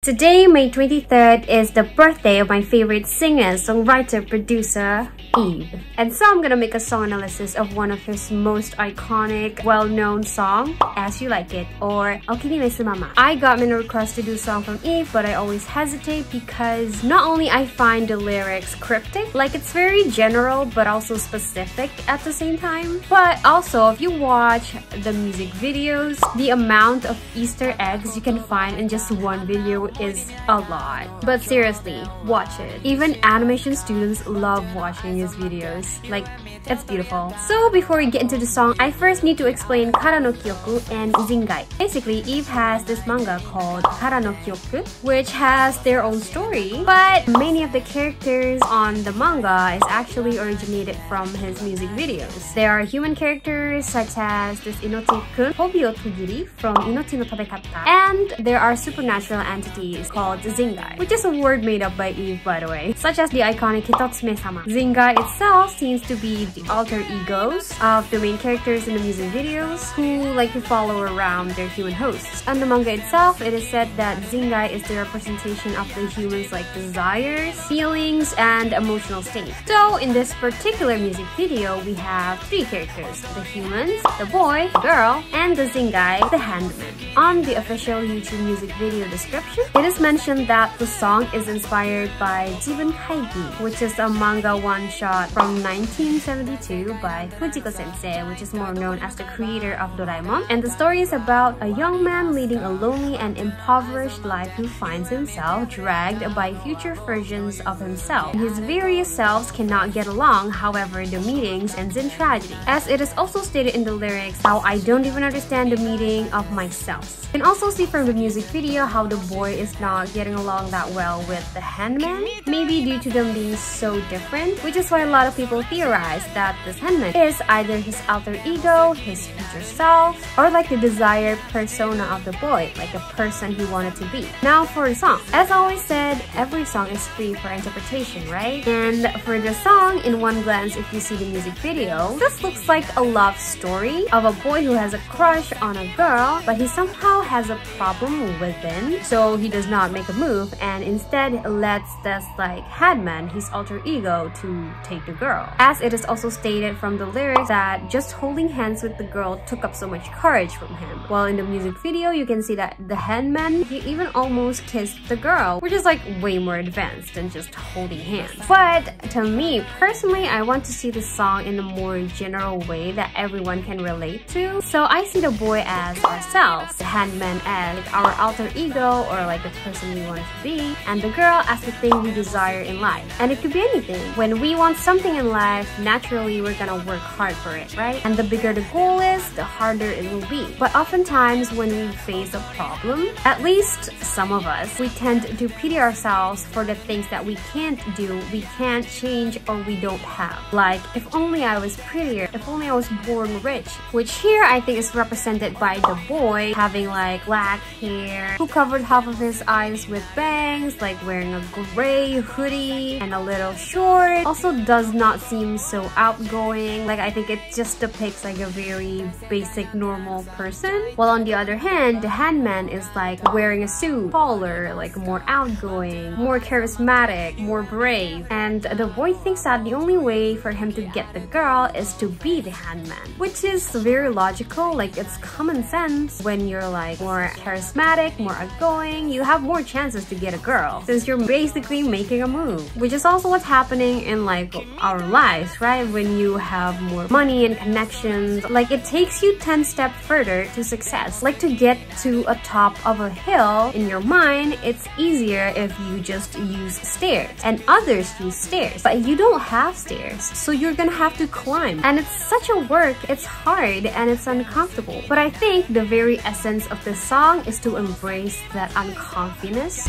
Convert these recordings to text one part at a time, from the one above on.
Today, May 23rd, is the birthday of my favorite singer, songwriter, producer, Eve. And so I'm gonna make a song analysis of one of his most iconic, well-known song, As You Like It, or O Kini Maesu Mama. I got many requests to do a song from Eve, but I always hesitate because not only I find the lyrics cryptic, like it's very general but also specific at the same time, but also if you watch the music videos, the amount of Easter eggs you can find in just one video is a lot. But seriously, watch it. Even animation students love watching his videos. Like, it's beautiful. So before we get into the song, I first need to explain Kara no Kyoku and Zingai. Basically, Eve has this manga called Kara no Kyoku, which has their own story, but many of the characters on the manga is actually originated from his music videos. There are human characters such as this Inochi-kun, Hobio Togiri from Inochi no Tabekata, and there are supernatural entities called Zingai, which is a word made up by Eve, by the way, such as the iconic Hitotsume-sama. Zingai itself seems to be the alter egos of the main characters in the music videos who like to follow around their human hosts. On the manga itself, it is said that Zingai is the representation of the humans' like desires, feelings, and emotional state. So in this particular music video, we have three characters: the humans, the boy, the girl, and the Zingai, the handman. On the official YouTube music video description, it is mentioned that the song is inspired by Jibun Kaigi, which is a manga one-shot from 1972 by Fujiko Sensei, which is more known as the creator of Doraemon. And the story is about a young man leading a lonely and impoverished life who finds himself dragged by future versions of himself. His various selves cannot get along, however, the meetings ends in tragedy. As it is also stated in the lyrics, how I don't even understand the meaning of myself. You can also see from the music video how the boy is not getting along that well with the handman, maybe due to them being so different, which is why a lot of people theorize that this handman is either his alter ego, his future self, or like the desired persona of the boy, like a person he wanted to be. Now for the song. As I always said, every song is free for interpretation, right? And for the song, in one glance, if you see the music video, this looks like a love story of a boy who has a crush on a girl, but he somehow has a problem within, so he does not make a move and instead lets this like handman, his alter ego, to take the girl. As it is also stated from the lyrics that just holding hands with the girl took up so much courage from him. While in the music video, you can see that the handman, he even almost kissed the girl, which is like way more advanced than just holding hands. But to me personally, I want to see the song in a more general way that everyone can relate to. So I see the boy as ourselves, the handman as like our alter ego or like the person we want to be, and the girl as the thing we desire in life. And it could be anything. When we want something in life, naturally we're gonna work hard for it, right? And the bigger the goal is, the harder it will be. But oftentimes when we face a problem, at least some of us, we tend to pity ourselves for the things that we can't do, we can't change, or we don't have. Like, if only I was prettier, if only I was born rich. Which here I think is represented by the boy having like black hair, who covered half of his eyes with bangs, like wearing a gray hoodie and a little short. Also does not seem so outgoing. Like, I think it just depicts like a very basic normal person. While on the other hand, the handman is like wearing a suit, taller, like more outgoing, more charismatic, more brave. And the boy thinks that the only way for him to get the girl is to be the handman, which is very logical. Like, it's common sense. When you're like more charismatic, more outgoing, you have more chances to get a girl since you're basically making a move, which is also what's happening in like our lives, right? When you have more money and connections, like it takes you 10 steps further to success. Like, to get to a top of a hill in your mind, it's easier if you just use stairs, and others use stairs, but you don't have stairs, so you're gonna have to climb, and it's such a work. It's hard and it's uncomfortable. But I think the very essence of this song is to embrace that unconfidence.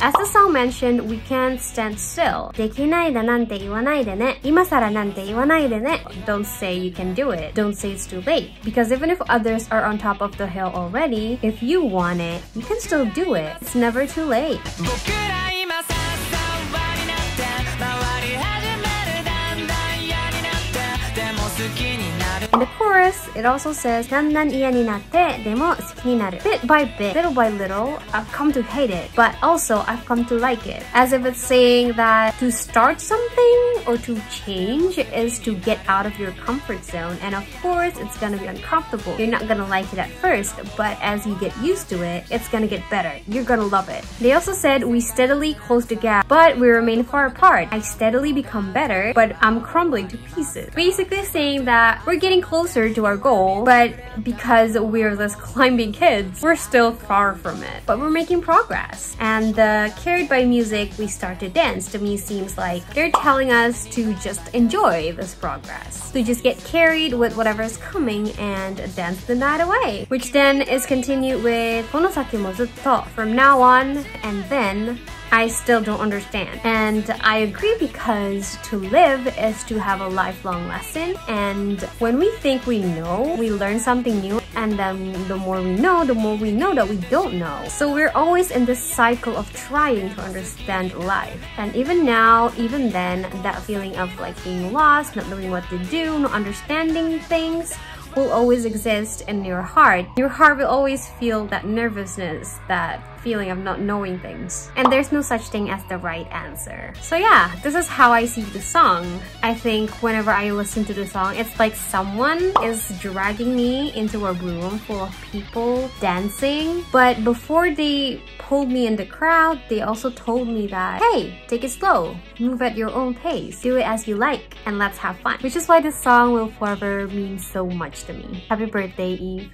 As the song mentioned, we can't stand still. できないだなんて言わないでね。今更なんて言わないでね。Don't say you can do it. Don't say it's too late. Because even if others are on top of the hill already, if you want it, you can still do it. It's never too late. In the chorus, it also says, だんだん嫌になってでも好きになる. Bit by bit, little by little, I've come to hate it, but also I've come to like it. As if it's saying that to start something or to change is to get out of your comfort zone, and of course it's gonna be uncomfortable. You're not gonna like it at first, but as you get used to it, it's gonna get better. You're gonna love it. They also said, we steadily close the gap, but we remain far apart. I steadily become better, but I'm crumbling to pieces. Basically saying that we're getting closer to our goal, but because we're just climbing kids, we're still far from it. But we're making progress. And carried by music, we start to dance. To me, seems like they're telling us to just enjoy this progress. To just get carried with whatever's coming and dance the night away. Which then is continued with この先もずっと from now on, and then I still don't understand. And I agree, because to live is to have a lifelong lesson, and when we think we know, we learn something new, and then the more we know that we don't know. So we're always in this cycle of trying to understand life. And even now, even then, that feeling of like being lost, not knowing what to do, not understanding things will always exist in your heart. Your heart will always feel that nervousness, that feeling of not knowing things. And there's no such thing as the right answer. So yeah, this is how I see the song. I think whenever I listen to the song, it's like someone is dragging me into a room full of people dancing. But before they pulled me in the crowd, they also told me that, hey, take it slow, move at your own pace, do it as you like, and let's have fun. Which is why this song will forever mean so much to me. Happy birthday, Eve.